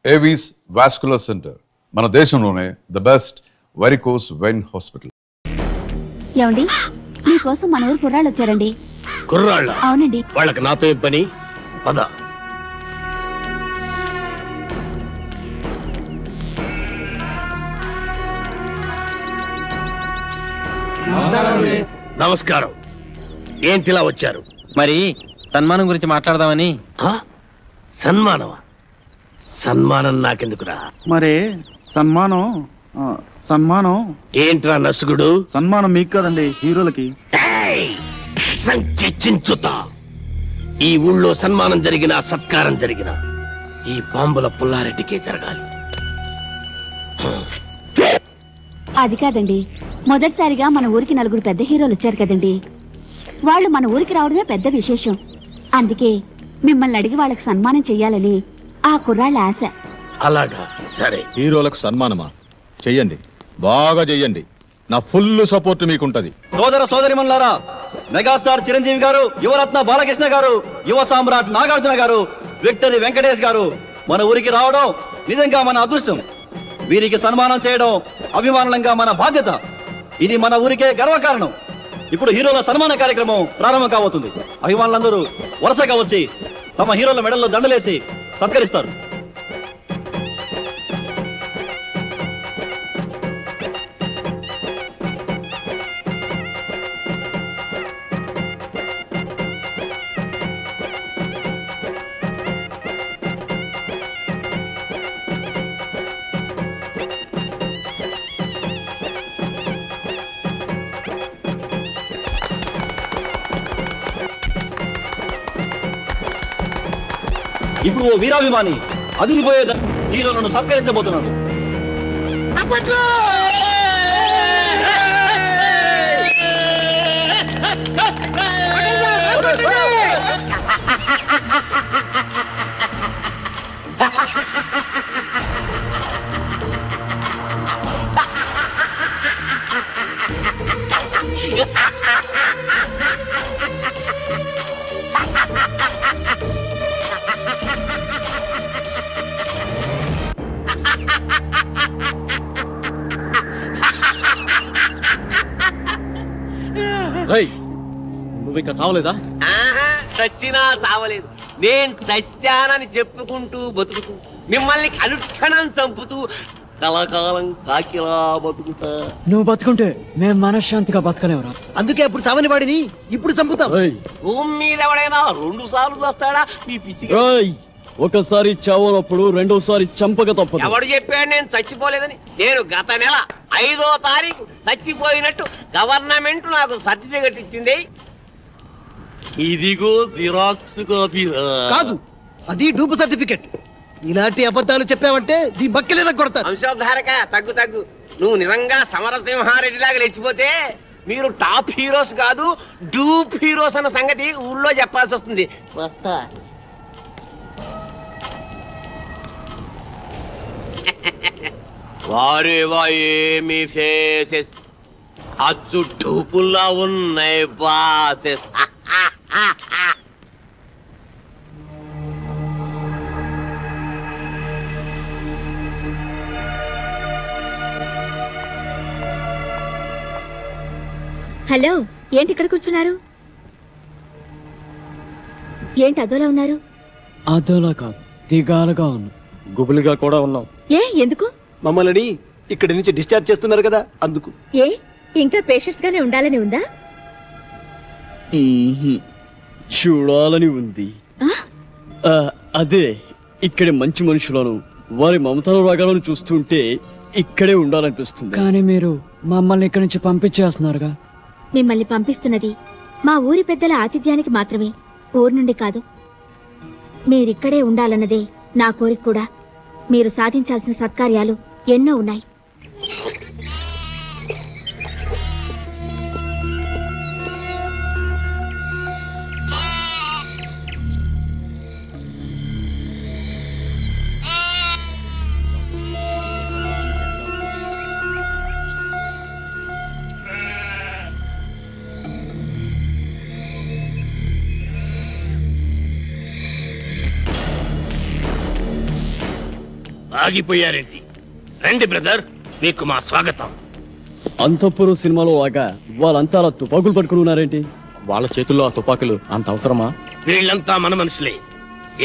Avis vascular centre మన దేశంలోనే the best varicose vein hospital. ఏమండి, మీకోసం మన ఊరు కుర్రాళ్ళు వచ్చారండి. కుర్రాళ్ళ? అవునండి. వాళ్ళకి నాతో ఏం పని? పద. నమస్కారం. ఏంటిలా వచ్చారు? మరి సన్మానం గురించి మాట్లాడదామని. సన్మానమా? సన్మానం నాకెందుకురా? మరి సన్మానం సన్మానం ఏంట్రా నసుగుడు? సన్మానం మీకు కదండి, హీరోలకి. సంచించుతా. ఈ ఊళ్ళో సన్మానం జరిగినా సత్కారం జరిగినా ఈ బాంబుల పుల్లారెడ్డికే జరగాలి. అది కాదండి, మొదటిసారిగా మన ఊరికి నలుగురు పెద్ద హీరోలు వచ్చారు కదండి. వాళ్ళు మన ఊరికి రావడమే పెద్ద విశేషం. అందుకే మిమ్మల్ని అడిగి వాళ్ళకి సన్మానం చెయ్యాలని ఆ కుర్రాళ్ళ ఆశ. అలాగా, సరే. హీరోలకు సన్మానమా? చెయ్యండి, బాగా చెయ్యండి. నా ఫుల్ సపోర్ట్ మీకుంటది. సోదర సోదరిమణులారా, మెగాస్టార్ చిరంజీవి గారు, యువరత్న బాలకృష్ణ గారు, యువ సామ్రాట్ నాగార్జున గారు, విక్టరీ వెంకటేష్ గారు మన ఊరికి రావడం నిజంగా మన అదృష్టం. వీరికి సన్మానం చేయడం అభిమానులంగా మన బాధ్యత. ఇది మన ఊరికే గర్వకారణం. ఇప్పుడు హీరోల సన్మాన కార్యక్రమం ప్రారంభం కాబోతుంది. అభిమానులందరూ వరుసగా వచ్చి తమ హీరోల మెడల్లో దండలేసి సత్కరిస్తారు. ఇప్పుడు ఓ వీరాభిమాని అదిరిపోయే హీరోలను సత్కరించబోతున్నాడు. నువ్వు ఇక చావలేదా? చచ్చినా చావలేదు. నేను చచ్చానని చెప్పుకుంటూ బతుకుతూ మిమ్మల్ని అనుక్షణం చంపుతూ కలకాలం కాకిలా బతుకుతా. నువ్వు బతుకుంటే మేము మనశ్శాంతిగా బతకలేవురా. అందుకే అప్పుడు చావని వాడిని ఇప్పుడు చంపుతాం. భూమి మీద ఎవడైనా 2 సార్లు వస్తాడా? మీ పిచ్చి. ఒకసారి చావనప్పుడు రెండోసారి చంపక తప్పదు. ఎవడు చెప్పాడు నేను చచ్చిపోలేదని? నేను గత నెల 5వ తారీఖు చచ్చిపోయినట్టు గవర్నమెంట్ నాకు సర్టిఫికెట్ ఇచ్చింది. ఇదిగో జిరాక్స్ కాపీ. కాదు, అది డూపు సర్టిఫికెట్. ఇలాంటి అబద్ధాలు చెప్పావంటే నీ బక్కెలేన కొడతారు. వంశోద్ధారక, తగ్గు తగ్గు. నువ్వు నిజంగా సమరసింహారెడ్డిలాగా లేచిపోతే మీరు టాప్ హీరోస్ కాదు, డూప్ హీరోస్ అన్న సంగతి ఊళ్ళో చెప్పాల్సి వస్తుంది. వస్తా. వారేవా ఏమి ఫేసెస్, అచ్చు డూపుల్లా ఉన్నాయి బాసెస్. హలో, ఏంటి ఇక్కడ కూర్చున్నారు? ఏంటి అదోలా ఉన్నారు? అదోలా కాదు, దిగాలుగా ఉన్నాం, గుబులుగా కూడా ఉన్నాం. ఏ, ఎందుకు? మమ్మల్ని ఇక్కడి నుంచి డిశ్చార్జ్ చేస్తున్నారు కదా, అందుకు. ఏ, ఇంకా పేషెంట్స్ గానే ఉండాలని ఉందా? చూడాలని ఉంది. అదే, ఇక్కడి మంచి మనుషులను, వారి మమతల రాగాలను చూస్తుంటే ఇక్కడే ఉండాలనిపిస్తుంది. కానీ మీరు మమ్మల్ని ఇక్కడి నుంచి పంపించేస్తున్నారుగా. మిమ్మల్ని పంపిస్తున్నది మా ఊరి పెద్దల ఆతిథ్యానికి మాత్రమే, ఊరు నుండి కాదు. మీరిక్కడే ఉండాలన్నదే నా కోరిక కూడా. మీరు సాధించాల్సిన సత్కార్యాలు ఎన్నో ఉన్నాయి. ఆగిపోయారేంటి? రండి బ్రదర్, మీకు మా స్వాగతం. అంతఃపురం సినిమాలో లాగా వాళ్ళంతా అలా తుపాకులు పట్టుకుని ఉన్నారేంటి? వాళ్ళ చేతుల్లో ఆ తుపాకులు అంత అవసరమా? వీళ్ళంతా మన మనుషులే.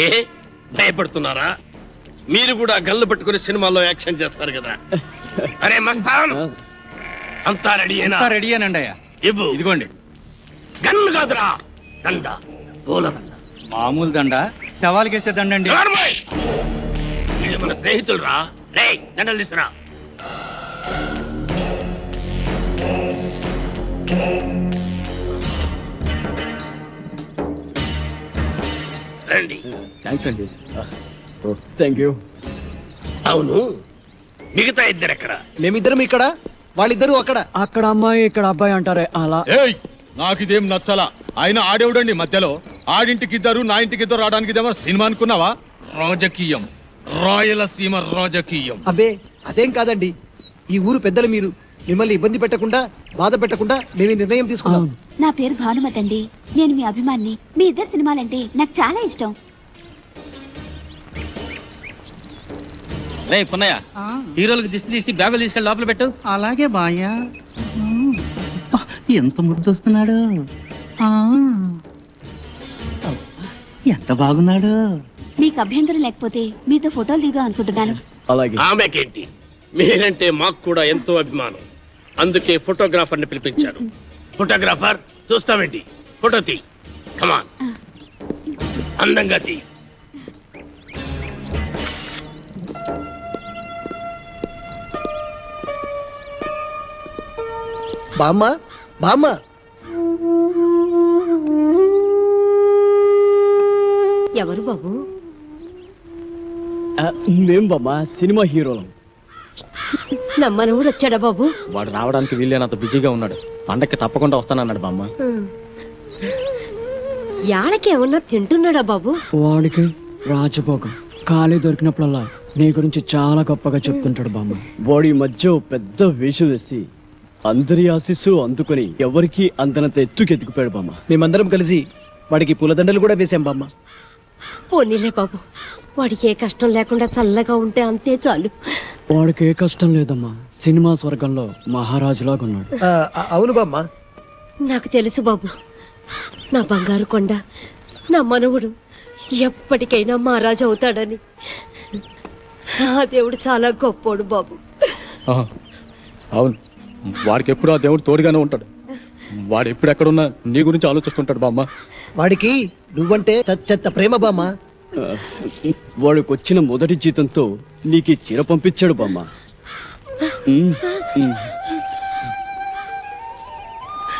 ఏ భయపడుతున్నారా? మీరు కూడా గన్లు పట్టుకుని సినిమాల్లో యాక్షన్ చేస్తారు కదా. అరే మస్తాన్, అంతా రెడీయేనా? రెడీయేనండి అయ్యా. ఇవ్వు. ఇదిగోండి. గన్ను కాదురా, దండ, పూలదండ. మామూలు దండ, శవాలకేసే దండండి. నార్మల్. వీళ్ళు మన స్నేహితులు రా. రే దండలు తీసురా. రండి. థ్యాంక్స్ అండి. Thank you. అవును, మిగతా ఇద్దరు ఎక్కడ? మేమిద్దరం ఇక్కడ, వాళ్ళిద్దరూ అక్కడ. అక్కడ అమ్మాయి ఇక్కడ అబ్బాయి అంటారే అలా. ఏయ్, నాకిదేం నచ్చలా. ఆయన ఆడేవుడండి మధ్యలో. ఆడింటికిద్దరు, నా ఇంటికిద్దరు రావడానికి ఇదేమో సినిమా అనుకున్నావా? రాజకీయం, రాయలసీమ రాజకీయం. అబ్బే అదేం కాదండి, ఈ ఊరు పెద్దలు మీరు. మిమ్మల్ని ఇబ్బంది పెట్టకుండా, బాధ పెట్టకుండా మేము ఈ నిర్ణయం తీసుకున్నాం. నా పేరు భానుమతి అండి. నేను మీ అభిమాన్ని. మీ ఇద్దరు సినిమాలంటే నాకు చాలా ఇష్టం. రే పున్నయ్య, హీరోలకు దిష్టి తీసి బ్యాగులు తీసుకెళ్ళి లోపల పెట్టు. అలాగే బాయ్యా. ఎంత ముద్దొస్తున్నాడు, ఎంత బాగున్నాడు. మీకు అభ్యంతరం లేకపోతే మీతో ఫోటోలు దిగుదాం అనుకుంటున్నాను. అలాగే. ఆమెకేంటి, మీరంటే మాకు కూడా ఎంతో అభిమానం. అందుకే ఫోటోగ్రాఫర్ ని పిలిపించారు. ఫోటోగ్రాఫర్, చూస్తావేంటి? ఫోటో తీ. కమాన్, అందంగా తీ. బామ్మ, బామ్మ. ఎవరు బాబు? మేం బామ్మ సినిమా హీరోలం. నమ్మనవుడు వచ్చాడా బాబు? వాడు రావడానికి వీళ్ళేనంత బిజీగా ఉన్నాడు. పండక్కి తప్పకుండా వస్తానన్నాడు బామ్మ. యాళ్ళకి ఏమన్నా తింటున్నాడా బాబు? వాడికి రాజభోగం. ఖాళీ దొరికినప్పుడల్లా నీ గురించి చాలా గొప్పగా చెప్తుంటాడు బామ్మ. వాడి మధ్య ఓ పెద్ద వేషం వేసి అందరి ఆశీస్సు అందుకొని ఎవరికి అందనంత ఎత్తుకెత్తుకుపోయాడు బామ్మ. మేమందరం కలిసి వాడికి పూలదండలు కూడా వేసాం బామ్మ. పోనీలే బాబు, వాడికి ఏ కష్టం లేకుండా చల్లగా ఉంటే అంతే చాలు. వాడికి ఏ కష్టం లేదమ్మా. సినిమా స్వర్గంలో మహారాజులాగా ఉన్నాడు. అవును బామ్మ. నాకు తెలుసు బాబు, నా బంగారు కొండ, నా మనవుడు ఎప్పటికైనా మహారాజు అవుతాడని. ఆ దేవుడు చాలా గొప్పోడు బాబు. అవును, వాడికి ఎప్పుడు ఆ దేవుడు తోడుగానే ఉంటాడు. వాడు ఎప్పుడు ఎక్కడున్నా నీ గురించి ఆలోచిస్తుంటాడు బామ్మ. వాడికి నువ్వంటే చెత్త ప్రేమ బామ్మ. వాడికి వచ్చిన మొదటి జీతంతో నీకు ఈ చీర పంపించాడు బామ్మ.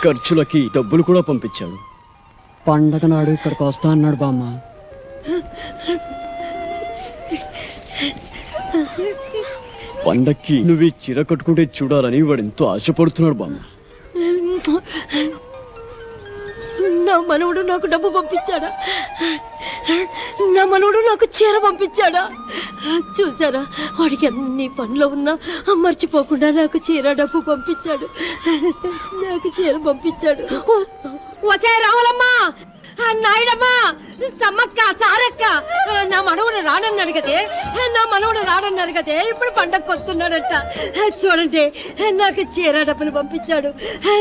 ఖర్చులకి డబ్బులు కూడా పంపించాడు. పండగ నాడు ఇక్కడికి వస్తా అన్నాడు బామ్మ. పండక్కి నువ్వు ఈ చీర కట్టుకుంటే చూడాలని వాడు ఎంతో ఆశపడుతున్నాడు బామ్మ. నా మనవుడు నాకు డబ్బు పంపించాడా? నా మనవుడు నాకు చీర పంపించాడా? చూసారా, వాడికి అన్ని పనులు ఉన్నా మర్చిపోకుండా నాకు చీర డబ్బు పంపించాడు. నాకు చీర పంపించాడు. వచ్చే రావాలమ్మా, నాయుడమ్మా, సమ్మక్క, సారక్క, నా మనవుడు రానన్నాడు కదే, నా మనవుడు రానన్నాడు కదే, ఇప్పుడు పండగకు వస్తున్నాడంట. చూడండి, నాకు చీర డబ్బులు పంపించాడు.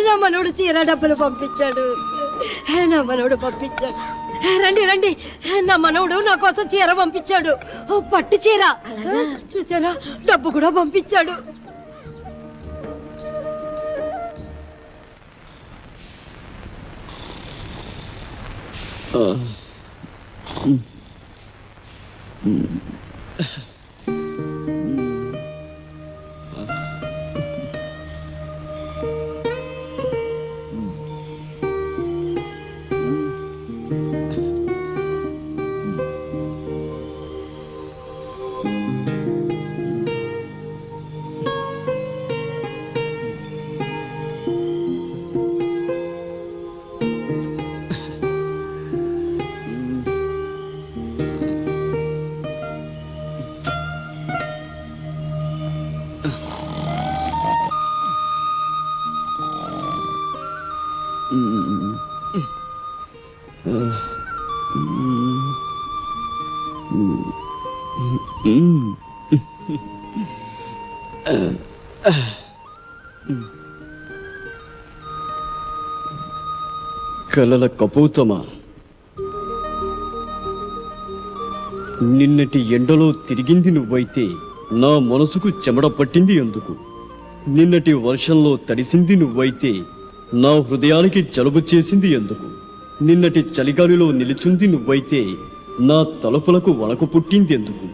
నా మనవుడు చీర డబ్బులు పంపించాడు. నా మనవుడు పంపించాడు. రండి రండి, నా మనవుడు నా కోసం చీర పంపించాడు. పట్టు చీర. చూసారా, డబ్బు కూడా పంపించాడు. కలల కపోతమా, నిన్నటి ఎండలో తిరిగింది నువ్వైతే నా మనసుకు చెమట పట్టింది ఎందుకు? నిన్నటి వర్షంలో తడిసింది నువ్వైతే నా హృదయానికి జలుబు చేసింది ఎందుకు? నిన్నటి చలిగాలిలో నిలుచుంది నువ్వైతే నా తలుపులకు వణకు పుట్టింది ఎందుకు?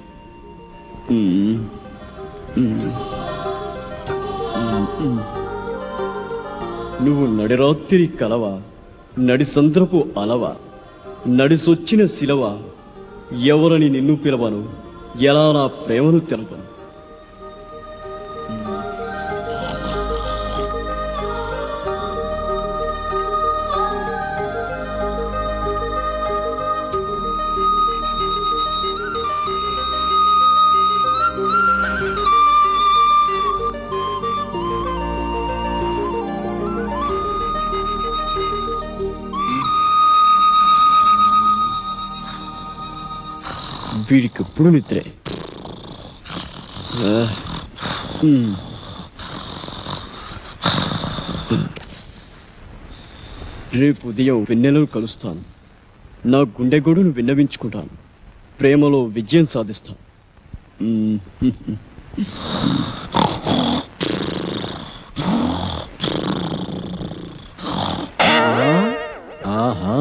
నువ్వు నడిరాత్రి కలవా, నడిసంద్రపు అలవా, నడిసొచ్చిన శిలవా, ఎవరని నిన్ను పిలవను, ఎలా నా ప్రేమను తెలపను? వీడికి ఎప్పుడు నిద్రే. రేపు ఉదయం వెన్నెలను కలుస్తాను. నా గుండె గొడును విన్నవించుకుంటాను. ప్రేమలో విజయం సాధిస్తాను. ఆహా,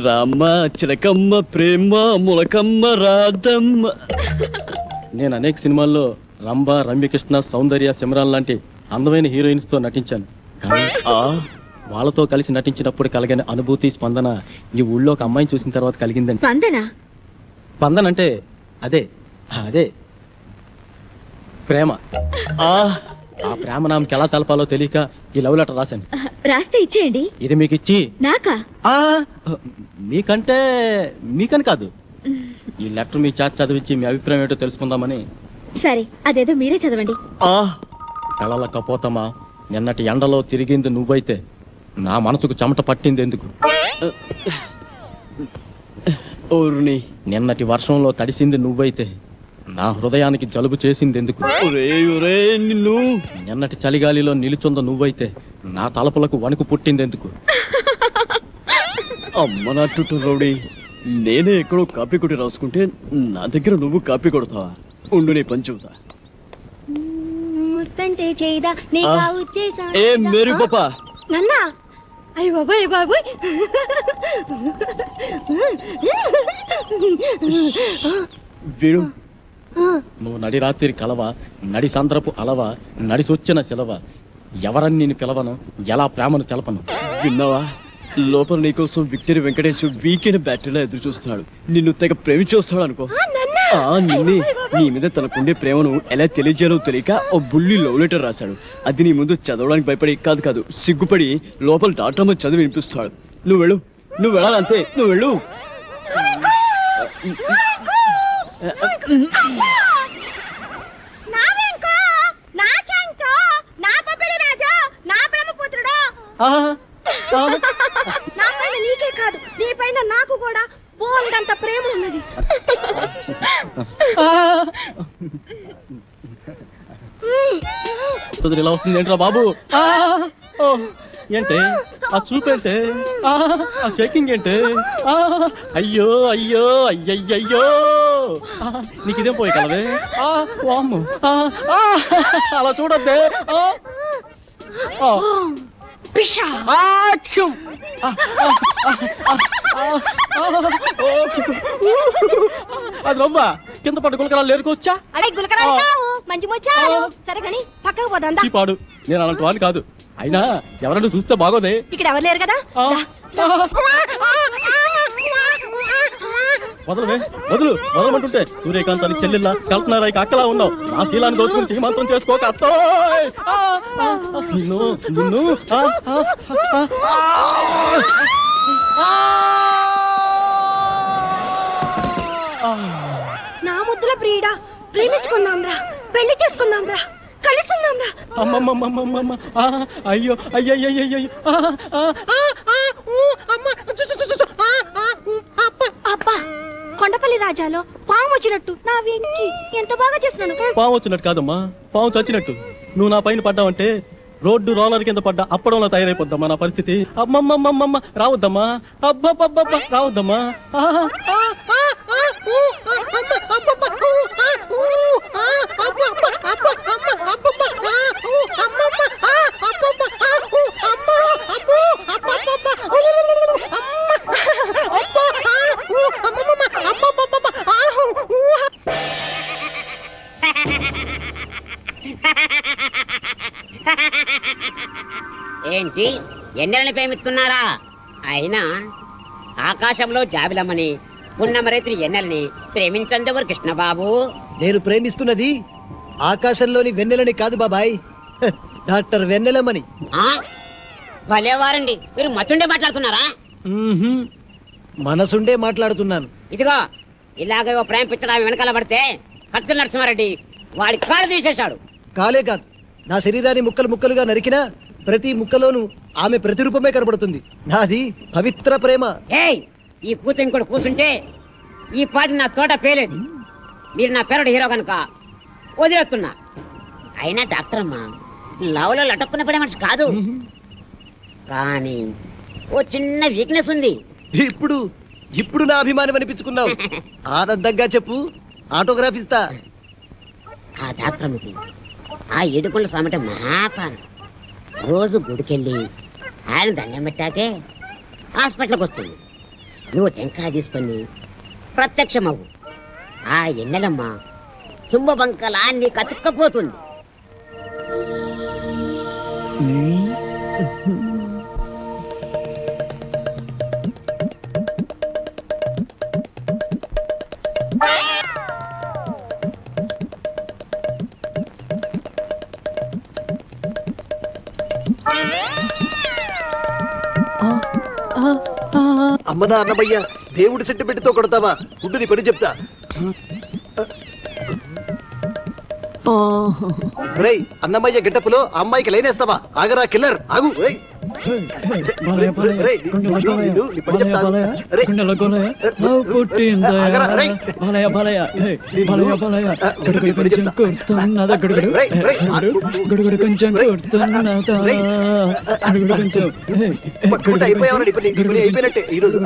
రామ్మ చిలకమ్మ ప్రేమ ములకమ్మ రాధమ్మ. నేను అనేక సినిమాల్లో రంభ, రమ్యకృష్ణ, సౌందర్య, సిమ్రాన్ లాంటి అందమైన హీరోయిన్స్ తో నటించాను. కానీ వాళ్ళతో కలిసి నటించినప్పుడు కలిగిన అనుభూతి, స్పందన ఈ ఊళ్ళో ఒక అమ్మాయిని చూసిన తర్వాత కలిగిందండి. స్పందన అంటే అదే అదే ప్రేమ. ఆ ప్రేమ నామకి ఎలా తెలపాలో తెలియక ఈ లవ్ లెటర్ రాశాను. రాస్తే ఇచ్చేయండి. ఇది మీకు ఇచ్చి నాకా? మీకని కాదు, ఈ లెటర్ మీ చేత చదివించి మీ అభిప్రాయం ఏంటో తెలుసుకుందామని. సరే, అదేదో మీరే చదవండి. కళల కపోతమా, నిన్నటి ఎండలో తిరిగింది నువ్వైతే నా మనసుకు చెమట పట్టింది ఎందుకు? నిన్నటి వర్షంలో తడిసింది నువ్వైతే నా హృదయానికి జలుబు చేసింది ఎందుకు? నిన్ను నిన్నటి చలిగాలిలో నిలుచుంద నువ్వైతే నా తలపులకు వణుకు పుట్టింది ఎందుకు? అమ్మ నట్టు రౌడీ, నేనే ఎక్కడో కాపీ కొట్టి రాసుకుంటే నా దగ్గర నువ్వు కాపీ కొడతావా? ఉండు, నీ పని చెబుతా. ఏ మేరీ పాపా, నన్నా? అయ్య బాబాయ్ బాబాయ్, వీడు నువ్వు నడి రాత్రి కలవా, నడి సంద్రపు అలవా, నడిసొచ్చిన సెలవ, ఎవరని నేను పిలవను, ఎలా ప్రేమను తెలపను? విన్నావా? లోపల నీకోసం విక్టరీ వెంకటేష్ వీకెండ్ బ్యాటరీలో ఎదురు చూస్తున్నాడు. నిన్ను తెగ ప్రేమించొస్తాడు అనుకో. నిన్నే, నీ మీద తనకుండే ప్రేమను ఎలా తెలియజేయాలో తెలియక ఓ బుల్లి లవ్ లెటర్ రాశాడు. అది నీ ముందు చదవడానికి భయపడి కాదు సిగ్గుపడి లోపల డాక్టర్ చదివి వినిపిస్తాడు. నువ్వు వెళ్ళు, నువ్వు వెళ్ళాలంతే, నువ్వు వెళ్ళు. నీకే కాదు, నీ పైన నాకు కూడా బోల్డంత ప్రేమ ఉన్నది. ఇలా వస్తుంది ఏంట్రా బాబు? ఏంటే ఆ చూపేంటే, ఆ షేకింగ్ ఏంటే? అయ్యో అయ్యో అయ్యయ్యో, నీకు ఇదేం పోయి కలవే? అలా చూడద్దే. అది నవ్వా, కింద పట్టు గులకరాలు లేరుకోవచ్చా? అదే గులకరాలు కావు, మంచి ముచ్చాలు. సరే కానీ పక్కకు పోదా? ఈ పాడు, నేను అలాంటి వాడిని కాదు. అయినా ఎవరైనా చూస్తే బాగోదే. ఇక్కడ ఎవరు లేరు కదా. వదలవే, వదలమంటుంటే సూర్యకాంత్ అని చెల్లెల్లా కల్పనారా అక్కలా ఉన్నావు. నా శీలాన్ని దోచుకుని సీమంతం చేసుకోక అత్తో. నిన్ను నిన్ను నా ముద్దుల ప్రియుడా, ప్రేమించుకుందాం రా, పెళ్లి చేసుకుందాం రా, కలుసుకుందాం రా. అమ్మమ్మమ్మమ్మమ్మ, అయ్యో అయ్యయ్యో, అబ్బా, కొండపల్లి రాజాలో పాము వచ్చినట్టు నా వెంకి ఎంత బాగా చేస్తున్నాను. పాము వచ్చినట్టు కాదమ్మా, పాము చచ్చినట్టు. నువ్వు నా పైన పడ్డావంటే రోడ్డు రోలర్ కింద పడ్డా అప్పడంలో తయారైపోద్దమ్మా నా పరిస్థితి. అమ్మమ్మమ్మమ్మ రావద్దమ్మా, అబ్బబ్బబ్బబ్బ రావద్దమ్మా. ఆహా, ఆ, ఆ, ఆ, ఊ, ఆ, అమ్మ, అబ్బబ్బ, ఊ, ఆ, ఊ, ఆ, అబ్బబ్బ, అబ్బ, అమ్మ, అబ్బబ్బ, ఆ, ఊ, అమ్మమ్మ, ఆ, అబ్బబ్బ, ఆ, ఊ, అమ్మ, అబ్బో, అబ్బబ్బబ్బ, ఊ, అమ్మ, అబ్బో, ఆ, ఊ, అమ్మమ్మ, అబ్బబ్బబ్బ, ఆ, ఊ, ఏంటి ఎన్నెలని ప్రేమిస్తున్నారా? అయినా ఆకాశంలో జాబిలమ్మని పున్నమరైతుని ఎన్నెలని ప్రేమించందెవరు కృష్ణబాబు? నేను ప్రేమిస్తున్నది ఆకాశంలోని వెన్నెలని కాదు బాబాయ్, డాక్టర్ వెన్నెలమ్మని. ఆ? భలేవారండి, మీరు మతుండే మాట్లాడుతున్నారా? మనసుండే మాట్లాడుతున్నాను. ఇదిగో ఇలాగే ఓ ప్రేమ పిచ్చడా వెనకాల పడితే కత్తుల నరసింహారెడ్డి వాడి కాళ్ళు తీసేశాడు. కాలే కాదు, నా శరీరాన్ని ముక్కలు ముక్కలుగా నరికినా ప్రతి ముక్కలోనూ ఆమె ప్రతిరూపమే కనబడుతుంది. నాది పవిత్ర ప్రేమ. ఏయ్, ఈ పూత ఇంకోటి కూర్చుంటే ఈ పాటి నా తోట పేలేదు. మీరు నా పేరుడు హీరో కనుక వదిలేస్తున్నా. అయినా డాక్టర్ అమ్మా లవ్లో లటక్కున పడే మనిషి కాదు, కానీ ఓ చిన్న వీక్నెస్ ఉంది. ఇప్పుడు ఇప్పుడు నా అభిమానం అనిపించుకున్నావు. ఆనందంగా చెప్పు, ఆటోగ్రాఫ్ ఇస్తా. ఆ డాక్టర్ అమ్మకి ఆ ఏడుకొండ సామట మహాపాన. రోజు గుడికెళ్ళి ఆయన దండం పెట్టాకే హాస్పిటల్కి వస్తుంది. నువ్వు టెంకాయ తీసుకొని ప్రత్యక్షమవు. ఆ ఎన్నెలమ్మ తుంబ బంకలా నీ కతుక్కపోతుంది. అమ్మనా అన్నమయ్య, దేవుడి సెంటిమెంట్తో కొడతావా? ముందు నీ పని చెప్తా. రేయ్, అన్నమయ్య గెటప్పులో ఆ అమ్మాయికి లైనేస్తావా? ఆగరా కిల్లర్, ఆగు. రేయ్. రేయ్, నీ పని చెప్తా. రేయ్. ఆగరా, రేయ్. రేయ్, రేయ్. పట్టుకుంటే అయిపోయావరా? నీ పని అయిపోయినట్టే ఈరోజు.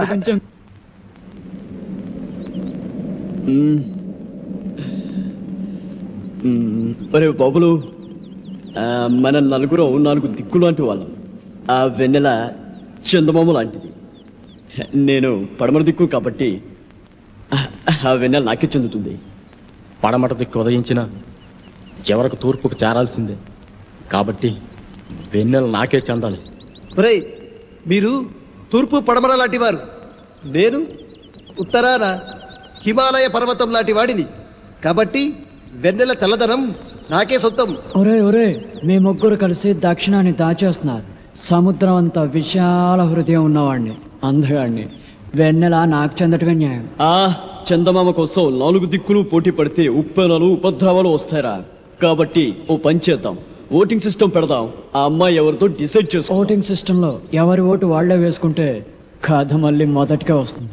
ఒరే బాబులు, మన నలుగురు 4 దిక్కులు లాంటి వాళ్ళం. ఆ వెన్నెల చందమామ లాంటిది. నేను పడమర దిక్కు కాబట్టి ఆ వెన్నెల నాకే చెందుతుంది. పడమట దిక్కు ఉదయించిన చివరకు తూర్పుకు చేరాల్సిందే కాబట్టి వెన్నెల నాకే చెందాలి. ఒరేయ్, మీరు తూర్పు పడమర లాంటి వారు, నేను ఉత్తరాన హిమాలయ పర్వతం లాంటి వాడిని కాబట్టి వెన్నెల చల్లదనం నాకే సొంతం. ఒరే ఒరే, మీ ముగ్గురు కలిసి దక్షిణాన్ని దాచేస్తున్నారు. సముద్రం అంత విశాల హృదయం ఉన్నవాడిని, అందగాడిని. వెన్నెల నాకు చెందటమే న్యాయం. చందమామ కోసం 4 దిక్కులు పోటీ పడితే ఉప్పెనలు ఉపద్రవాలు వస్తారా? కాబట్టి ఓ పని చేద్దాం, ఓటింగ్ సిస్టమ్ పెడదాం. ఆ అమ్మాయి ఎవరితో డిసైడ్ చేసుకో. ఓటింగ్ సిస్టంలో ఎవరి ఓటు వాళ్లే వేసుకుంటే కథ మళ్ళీ మొదటిగా వస్తుంది.